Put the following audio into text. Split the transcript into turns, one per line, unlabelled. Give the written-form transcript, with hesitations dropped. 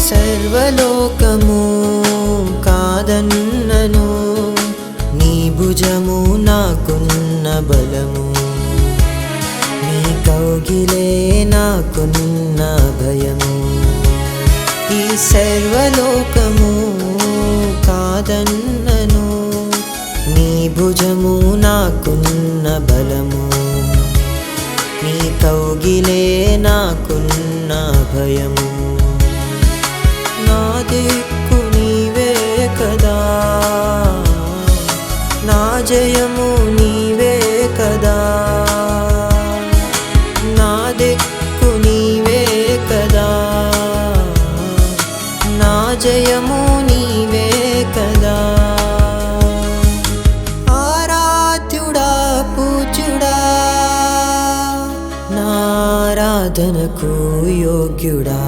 సర్వలోకము కాదన్నను, నీ భుజము నాకున్న బలము, నీ కౌగిలే నాకున్న భయము. ఈ సర్వలోకము కాదన్నను, నీ భుజము నాకున్న బలము, నీ కౌగిలే నాకున్న భయము. నా దిక్కు నీవే కదా, నా జయము నీవే కదా, నా దిక్కు నీవే కదా, నా జయము నీవే కదా. ఆరాధ్యుడా పూజ్యుడా, నా ఆరాధనకు యోగ్యుడా.